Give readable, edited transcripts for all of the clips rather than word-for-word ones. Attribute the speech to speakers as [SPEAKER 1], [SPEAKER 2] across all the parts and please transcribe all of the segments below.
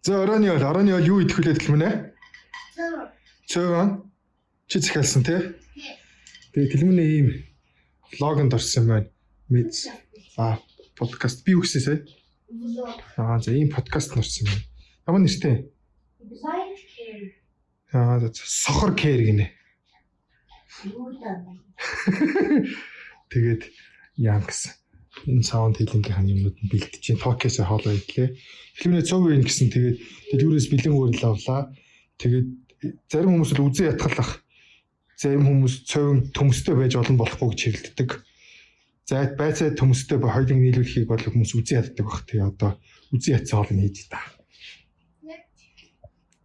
[SPEAKER 1] За оройны бол юу идэхүүлээ дэлмэнэ? Цөөвөн. Чи захиалсан тий? Тэгээ дэлмэнэ ийм логонд орсон байна. Мэдс. Подкаст би үгсээ сая. За ийм подкаст норсон байна. Ямар нэртэй? Сохор кэр гинэ. Тэгээд Янкс энэ саунд хилингийн юмнууд нь бэлдэж чинь токёс хоолоо идлээ. Хэлмэнэ цог үн гэсэн тэгээд дэлгүүрээс бэлэн өөрөл авлаа. Тэгээд зарим хүмүүс л үзээ ятгалах. Зарим хүмүүс цовын төмөстэй байж олон болохгүй гэж хэрэлддэг. За байцаа төмөстэй хоёулыг нийлүүлэхийг бол хүмүүс үзээ яддаг баг. Тэгээ одоо үзээ ятсан хоол нь хийж та.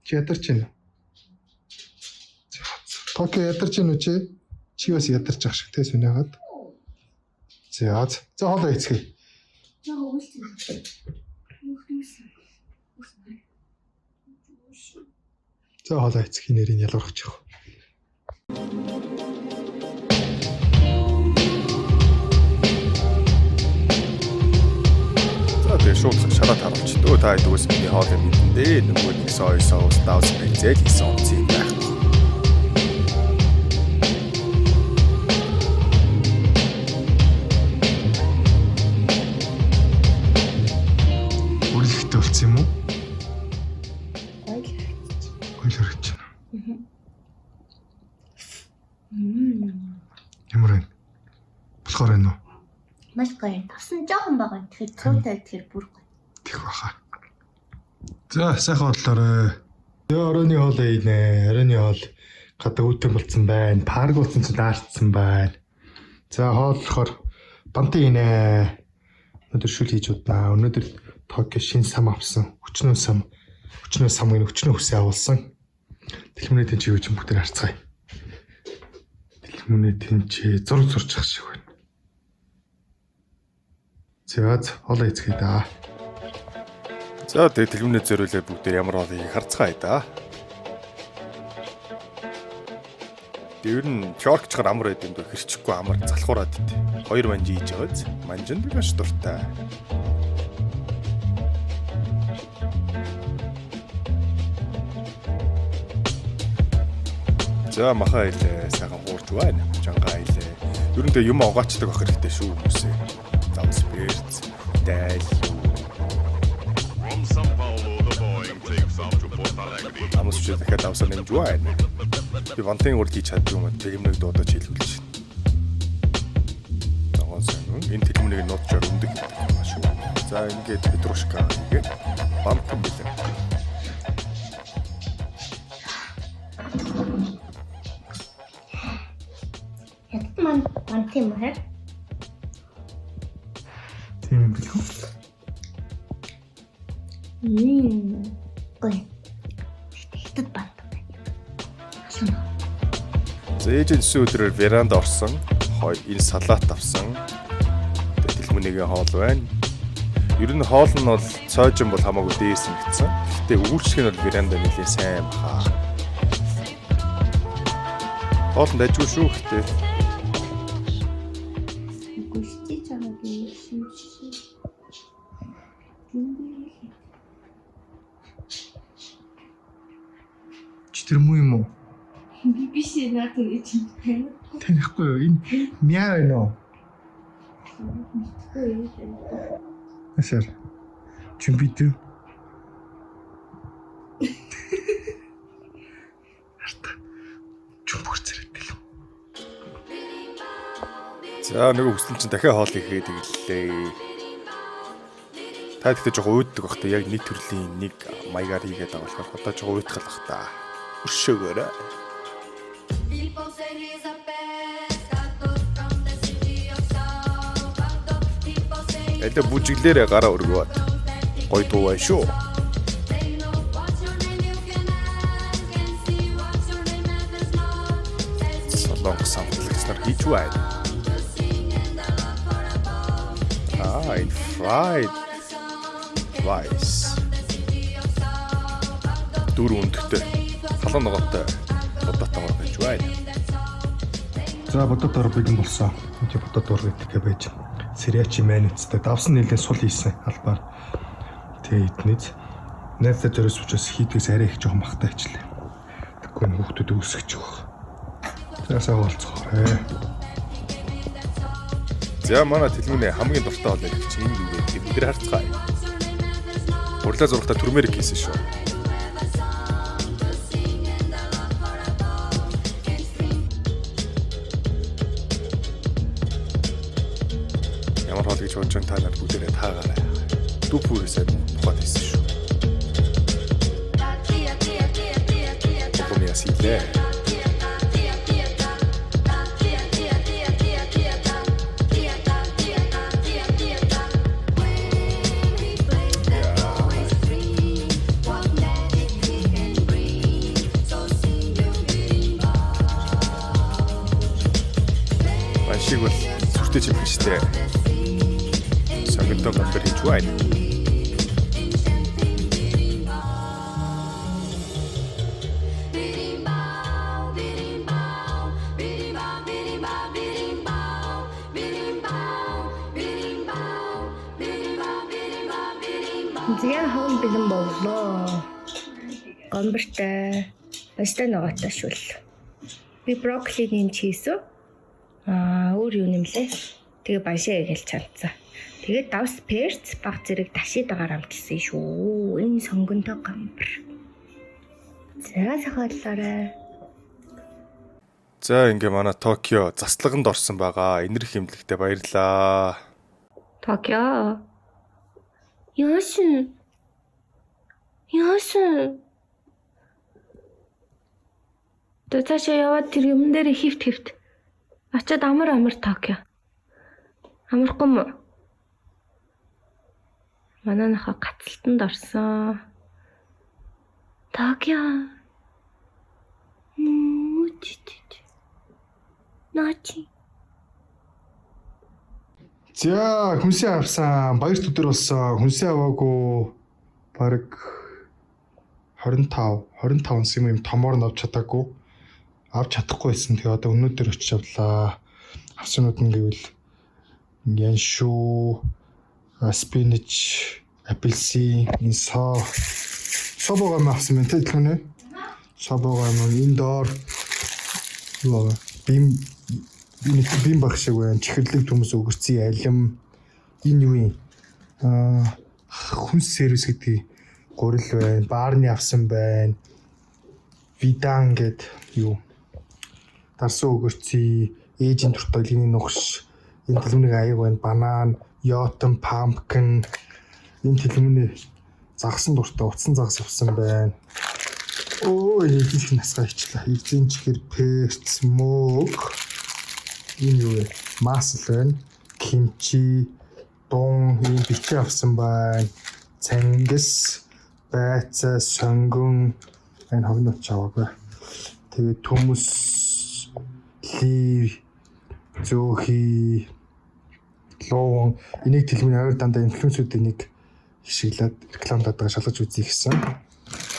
[SPEAKER 1] Чи ядарч байна. Токё ядарч байна уу чи? Чи бас ядарч ах шиг те сүнэгаад. За хоолоо эцгээе. За хоолоо эцгийн нэрийг ялгарч явах. За тэгээ шууд шараад харуулчих. Өө та дүүс миний хоолой мэдэндээ нөгөө нэг сой соус даус бэлзэл хийсэн юм байх. Үргэлжлэлтэй болсон юм уу? Гоё харагч байна. Ямар вэ? Болохоор энэ үү?
[SPEAKER 2] Маш гоё. Тавсан жоохон байгаа. Тэгэхээр цуутай тэгэхээр бүр гоё.
[SPEAKER 1] Тэг баха. За сайхан бодлоорой. Оройны хоолийнэ. Оройны хоол гадаа үтэн болцсон байна. Парк болцсон ч даартсан байна. За хоол болохоор бантынийнэ. Өнөөдөр шүл хийж удаа. Өнөөдөр Токё шин сам авсан. Өчнөө самын өчнөө хүсээ авуулсан. Дэлгүүрээ тэн чи юу ч юм бүгдээр харцгаая. Дэлгүүрээ тэн чи зураг зурчих шиг байна. За хоолоо эцгээе да. За тэгээ дэлгүүрээ зөриулээ бүгдээр ямар хоолыг харцгаая да. Тэр нь чоркчгаар амар байд юм дөө хэрчэхгүй амар залхуураад ит. 2 манжи хийж байгааз. Манжинд маш дуртай. За маха илээ сайхан хуурч байна. Жангаа илээ. Ерөндөө юм угаачдаг ах хэрэгтэй шүү хүмүүсээ. Завс бэрц дайл. Амс ч дахиад авсан юм байна. Би вантын урд хийж чаддаг юм. Тэгмнийг дуудаж хэлүүлж шин. Загоос энэ тэгмнийг нотчоор өндөг юм шүү. За ингээд петрушка хийгээд бамтан билээ.
[SPEAKER 2] Тийм үү?
[SPEAKER 1] Тийм билүү?
[SPEAKER 2] Гоё. Хэтэд бат.
[SPEAKER 1] Зээжэн өдрөөр веранда орсон. Энэ салаат авсан. Дэлгүүрийн хоол байна. Ер нь хоол нь бол цоожин бол хамаагүй дээс нэгдсэн. Гэхдээ үйлчлэг нь бол веранда нэлээ сайн баха. Хоол нь дайггүй шүү гэхдээ тэр муу юм уу?
[SPEAKER 2] Би биш наад гэж байна.
[SPEAKER 1] Танихгүй юу? Энэ мяа байна уу? Асар. Чимбитүү. Арта. Чумбурцэрэгдэл. За нөгөө хүсэлт чинь дахиад хоол ихэд иглээ. Та тэгтээ жоохон уйддаг бах та яг нэг төрлийн нэг маягаар хийгээд байгаа болохоор одоо жоохон уйдгал бах та. Өршөөгөөрэй. Эдэ бүжиглээрээ гараа өргөөд гой дуу бай шүү. Солонгос самтлагч нар хийж байна. In fried rice. Дөрөв өндөртэй халуун ногоотой бодоттой гэж байна. За бодод ор бэлэн болсон. Энд бодод ор гэдэг байж. Сириачи мэнэцтэй давсан нэлээд сул хийсэн албаар. Тэгээд эднийз найзтай зөрөөс учраас хийдгээс арай их жоохон багтаа ичлээ. Тэгэхгүй нь хүүхдүүд үүсгэж өгөх. Заасаа болцохоорой.
[SPEAKER 3] За манай тэлмүнэ хамгийн дуртай бол яг чинь энэ юу гэдэг бид нар харцгаая. Урлаа зургатаа түрмэрик хийсэн шүү. Ямар хоол гэж бодож та нар бүгдээрээ таагаарай. Дүп бүрээсээ тухайд хийсэн шүү. Яа сийлээ. Шиг бол зүртэй чимхэн штэ. Сангатаа гамбар хийж байна.
[SPEAKER 2] Зя хон бэлэн боллоо. Гомбортой бастай ногоотой шүл. Би брокколиг нэмж хийсэн. Өөр юу нэмлээ? Тэгээ башаа гээл чалцсан. Тэгээд давс перц баг зэрэг дашид агаар амтсан шүү. Энэ сонгонтой гомбор. За сахаллаарай.
[SPEAKER 3] За ингээ манай Токио заслаганд орсон байгаа. Энэрх хэмлэгтээ баярлаа.
[SPEAKER 2] Токио. Яасан? Тэцаашаа яваад тэр юм дээр хивт. Очоод амар Токио. Амархгүй мө. Манайхаа гацалтанд орсон. Токио. Начи.
[SPEAKER 1] За хүнсээ авсан. Баярт өдөр болсон. Хүнсээ аваагүй бараг 25 юм томоор нь авч чадаагүй. Авч чадахгүй байсан. Тэгээ одоо өнөөдөр очиж авлаа. Авсанууд нь гэвэл яншуу, спинич, апельсин, собогоо авсан байна тийм үү? Собогоо индор бим баг шиг байна. Чихэрлэг төмс өгөрцөн алим энэ юу юм? Хүнс сервис гэдэг гурил байна. Баарны авсан байна. Видан гэд юу? Дарсан өгөрцөн ээжийн турталгын нухш энэ тэлмүнийг аяг байна. Банан, йотон, пампкин энэ тэлмүний загсан дуртай утсан загас авсан байна. Оо их насгаа ичлээ. Эзэн чихэр перц, мөг энэ юу вэ? Масл байна. Кимчи, дун ийм бичээ авсан байна. Цангис, байцаа, сонгон энэ хогнот чаваагүй. Тэгээд төмөс, лив, зөөхи, лоон энийг тэлмийн авир дандаа инфлюенсүүдийн нэг хишиглээд рекламадаад байгаа шалгаж үзье гэсэн.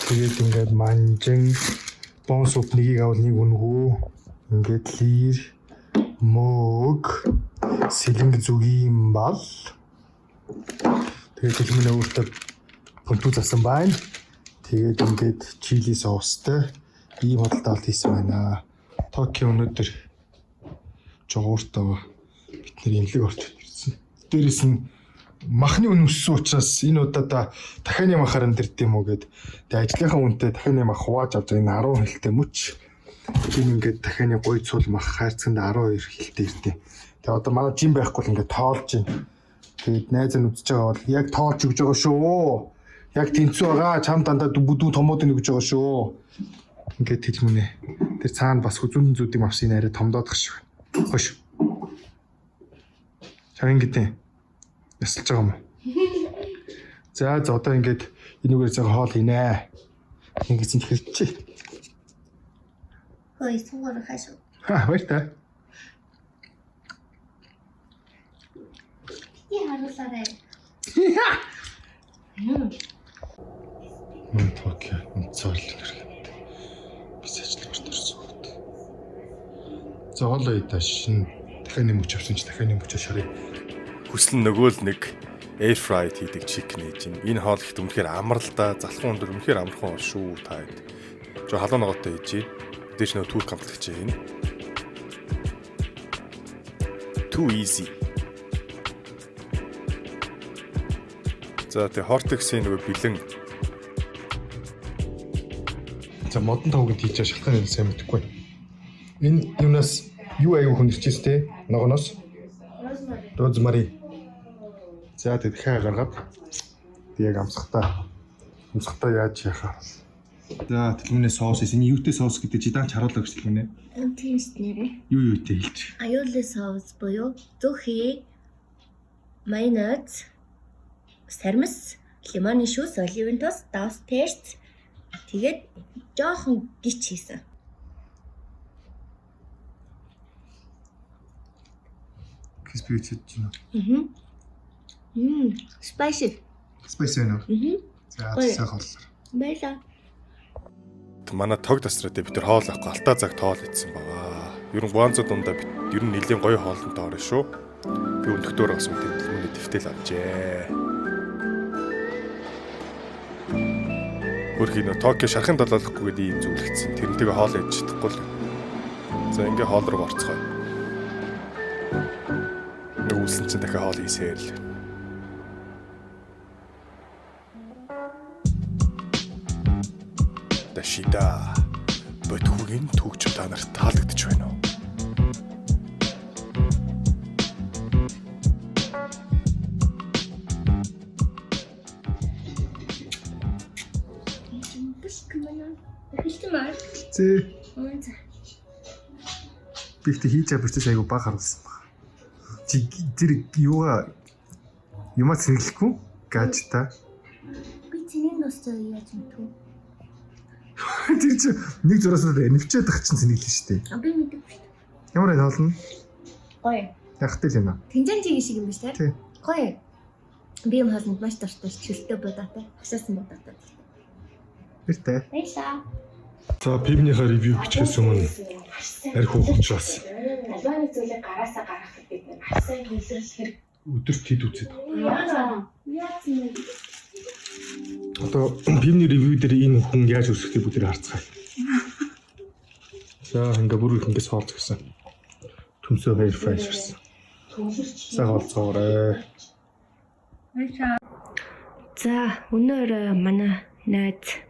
[SPEAKER 1] Тэгээд ингээд манжин, бон суп нэгийг авал нэг үнгүү. Ингээд лир, мөг, сэлэнг зүгийн бал. Тэгээд тэлмийн өөртөө пунту засан байна. Тэгээд ингээд чили соустай ийм худалдаа авалт хийсэн байна. Токио өнөөдөр жогоортоо бид нэр имлэг орчод ирсэн. Дээрээс нь махны үн өссөн учраас энэ удаа дахианы махаар өндөрд юм уу гэд. Тэгээ ажлынхаа үнэтэй дахианы мах хувааж авч энэ 10 хэлтэй мөч. Тийм ингээд дахианы гой цул мах хайрцагт 12 хэлтэй ирдээ. Тэгээ одоо манай жим байхгүй л ингээд тоолж байна. Тэгээд найз нь үзэж байгаа бол яг тоолж өгж байгаа шүү. Яг тэнцүү байгаа. Чам дандаа бүдүү томоод өгж байгаа шүү. Ингээд тэлмүнэ. Тэр цаана бас хүзүүн зүүдийг авсан арай томдоодох шүү. Хош. Чарин гэдэг. Ясалж байгаа юм уу? За одоо ингээд энүүгээр зэрэг хоол хийнэ. Ингээд зин хэрчээ.
[SPEAKER 2] Хөөе суугаар хашаа.
[SPEAKER 1] Баяр та.
[SPEAKER 2] Харуулаарай.
[SPEAKER 1] Окей, цаал хэрэг. Бис ажил барьж ирсэн. За За хоолоо идэж шин дахиад нэг мөч авсан чи дахиад нэг мөч шарыг.
[SPEAKER 3] Хүсэл нөгөө л нэг air fried хийдэг chicken ээж юм. Энэ хоол ихт үнэхээр амар л да. Залхуун өндөр үнэхээр амархан шүү таад. Жоо халуун ногоотой ээжээ. Дээш нөгөө түүх комплект чинь. Too easy. За тэ Hortex-ийн нөгөө бэлэн.
[SPEAKER 1] За модон тавганд хийж байгаа шалтгаан нь сайн мэдэхгүй. Энэ юунаас юу аягүй хүндэрчээс те ногоноос розмари. За тэгэхээ гаргаад яг амсахтаа яаж яхаа. За тэлмэнээ соус эсний юутэй соус гэдэг чи даанч харуулаа гэж тэлмэнээ.
[SPEAKER 2] Антист нэрээ.
[SPEAKER 1] Юу юутэй хэлж.
[SPEAKER 2] Аюулын соус буюу зөвхий майонез, сармис, лимоны шүүс, оливын тос, давс перц тэгээд жоохон гис хийсэн.
[SPEAKER 1] Crispy chicken.
[SPEAKER 2] Spicy.
[SPEAKER 1] Spicy нөө. За сайн хооллоо.
[SPEAKER 2] Баярлалаа.
[SPEAKER 3] Манай тог тасраад бид тэр хоол авахгүй алтаа цаг тоол идсэн байгаа. Ер нь Гуанзо дундаа бид ер нь нэлийн гоё хоолнтой орно шүү. Би өндөгтөр бас үгүй тэмүүлмэний дэвтэл авчээ. Хөрхий нөө Токио шархын долоолохгүй гэдэг ийм зүйлэгцэн. Тэрнтэйгээ хоол ээж чадахгүй л. За ингээ хоол руу орцгоо. Нүүсэн чинь дахиад хоол хийсээр л. Дашида. Бөтгүгийн түүч та нарт таалагдчих байна уу?
[SPEAKER 1] Зээ. Бихтэй хийж байгаа процесс айгу баг харуулсан баг. Чи тэр юмаа сэргэлэхгүй гаджета.
[SPEAKER 2] Би цэнийг нусцаа яаж мэдв?
[SPEAKER 1] Тэр чи нэг зураас нэвчээд тах чинь сэнэглэн штэ.
[SPEAKER 2] Би мэдвгүй.
[SPEAKER 1] Ямар энэ хоолно?
[SPEAKER 2] Гоё.
[SPEAKER 1] Ягтай л юм аа.
[SPEAKER 2] Тэнцэн чиг шиг юм биш үү?
[SPEAKER 1] Тий.
[SPEAKER 2] Гоё. Би юм хоолнд маш дуртай чөлтөө бодоотой. Хашаасан бодоотой.
[SPEAKER 1] Эртэй.
[SPEAKER 2] Баярлаа.
[SPEAKER 1] За пивнийхаа ревю бичихээс өмнө архи ухчаас
[SPEAKER 2] Албаны зүйлийг гараасаа гаргахад бид нэг хасаа хэлрэл хэрэг
[SPEAKER 1] өдөрт хэд үзээд.
[SPEAKER 2] яасан бэ?
[SPEAKER 1] Одоо пивний ревю дээр энэ хүн яаж үсрэхийг бүгд харцгаая. За ингээ бүр их ингээс хоолц гэсэн. Төмсөө хоёр фрайс ирсэн. За хоолцоорой.
[SPEAKER 2] За өнөөдөр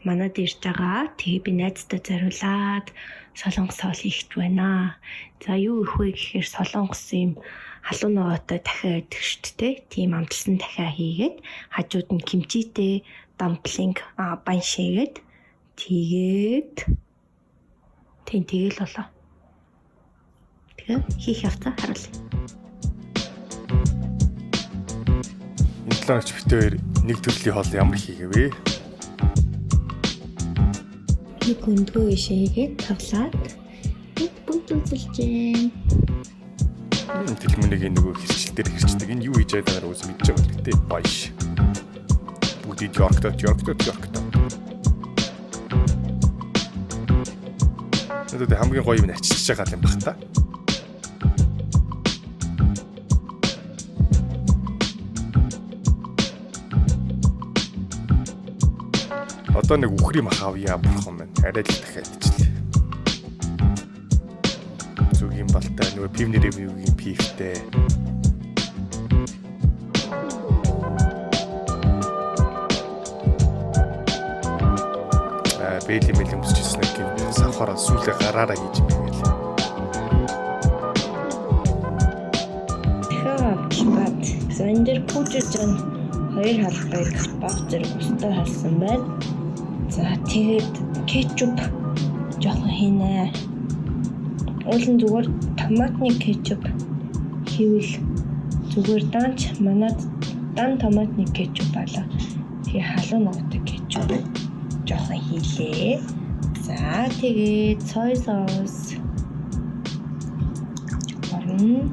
[SPEAKER 2] манад ирж байгаа. Тэгээ би найзтай зориулаад солонгос хоол хийх байна. За юу их вэ гэхээр солонгос юм халуун ногоотой дахиад идэх шүү дээ. Тийм амталсан дахиад хийгээд хажууд нь кимчитэй дамплинг бан шээгээд тэгээд тэгэл болоо. Тэгээ хийх явцаа харуулъя.
[SPEAKER 3] Энэ талаарч битээр нэг төрлийн хоол ямар хийгээвэ?
[SPEAKER 2] Нэг өндгөө ишээгээд тавлаад бүгд үзэлжээ.
[SPEAKER 3] Тэлмэнийг нөгөө хэрчил дээр хэрчдэг. Энэ юу хийж байгааг үз мэдж байгаа гэдэг баяш. Бүгд Йорктод. Надад хамгийн гоё юм ачиж байгаа юм баг та. Одоо нэг үхрийн мах авъя бурхан маань. Арай л дахиад ичлээ. Зүгийн балтай нөгөө пивний ревюгийн пивтэй. Бэйли мэл өмсчихсэн гэх савхаараа сүүлээ гараараа хийж юм байл.
[SPEAKER 2] Бат зөндөр пүүжэн хоёр халбарыг баг зэрэг өстой халсан байна. За тэгээд кетчуп жоохон хийнэ. Уулын зүгээр томатны кетчуп хийвэл зүгээр манад дан томатны кетчуп болоо. Тэгээ халуун ногтой кетчуп жоохон хийлээ. За тэгээд сой соус орно.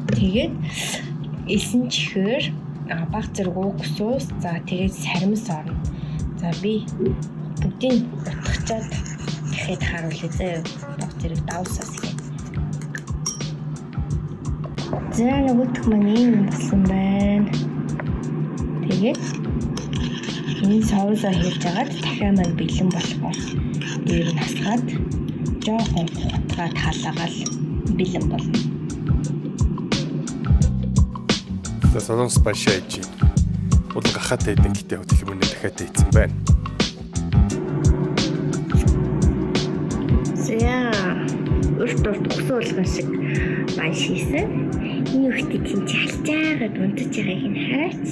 [SPEAKER 2] Тэгээд элсэн чихээр баг зэрэг уксус, за тэгээд сармис орно. За би бүгдийг утгачаад дахиад харуулъя заяа. зэрэг давсаас хий. За нөгөөх маань ийм болсон байна. Тэгээд энэ соусоо хийж агаад дахиад маань бэлэн болохоор дээр нь хасгаад жоохон хутгаад халаагаал бэлэн болно.
[SPEAKER 3] За солонгос башаа хийж байна. Уул гахаатай идэв гэдэг хөдөлмөрөөр дахиад хийсэн байна.
[SPEAKER 2] За урт угсан уулган шиг бан шийсэн. Энэ ихтэй тийм чалчаагаад унтаж байгааг нь хараач.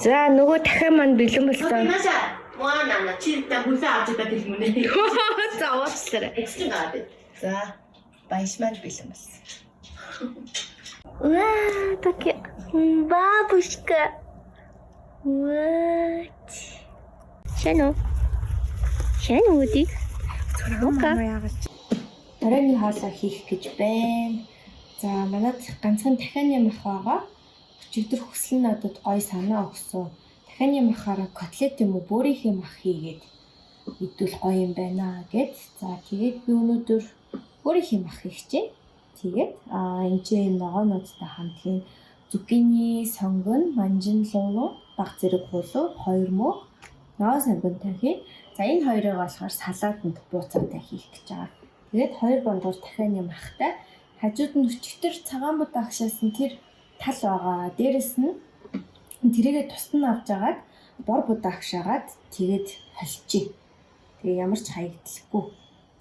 [SPEAKER 2] За нөгөө дахиад маань бэлэн болсон.
[SPEAKER 4] Моана чирта хусаа авч байгаа юм нэ.
[SPEAKER 2] За уучлаарай.
[SPEAKER 4] Экстрагад.
[SPEAKER 2] За баяшмал бэлэн болсон. Ваа, таки бабушка. What? Шано. Шано үди. Цорхока. Дараагийн хоолоо хийх гэж байна. За манайд ганцхан дахианы мах байгаа. Өчигдөр хүсэл надад гой санаа өгсөн. Дахианы махаараа котлет юм уу бөөрийнхээ мах хийгээд идвэл гоё юм байна гэд. За тэгээд би өнөөдөр бөөрийнхээ мах хийчихье. Тэгээд энэ чинь ногоонуудтай хамтгийн зүккини, сонгон, манжин луун, баг зэрэг хулуу, 2 мөх, ногоон сонгонтой хий. За энэ хоёрыг болохоор салаатанд бууцаатай хийх гэж байгаа. Тэгээд 2 бондор дахианы махтай хажууд нь өчигдөр цагаан бут агшаасан тэр тал байгаа. Дээрэс нь тэрийгээ тусад нь авч агаад бор бут агшаагаад тэгээд холчих. Тэгээ ямар ч хаягдлахгүй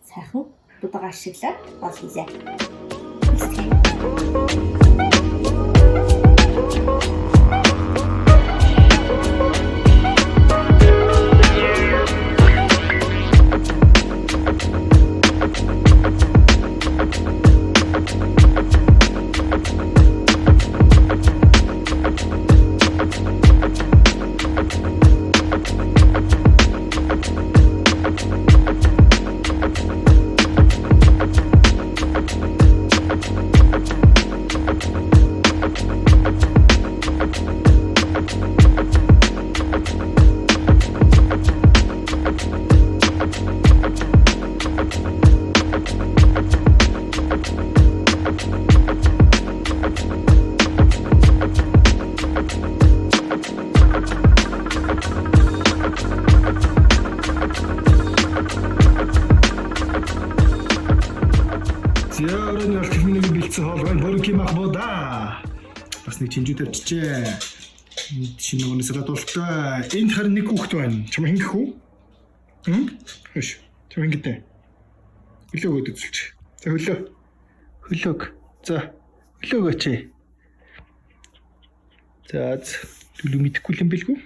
[SPEAKER 2] сайхан будгаа ашиглаад гол хийлээ.
[SPEAKER 1] Зөөрөн ялт миний бэлдсэн хоол байна. Бөөрийнхээ мах буудаа. Бас нэг чинжүүд авчижээ. Шинэ нөгөө салат болтой. Энд харин нэг хүүхэд байна. Чам хингэх үү? Хөш. Чам хингэдэ. Хөлөөгөөд үзүүлч. За хөлөө. Хөлөөг. За хөлөөгөөч. За төлөв мэдэхгүй юм бэлгүй.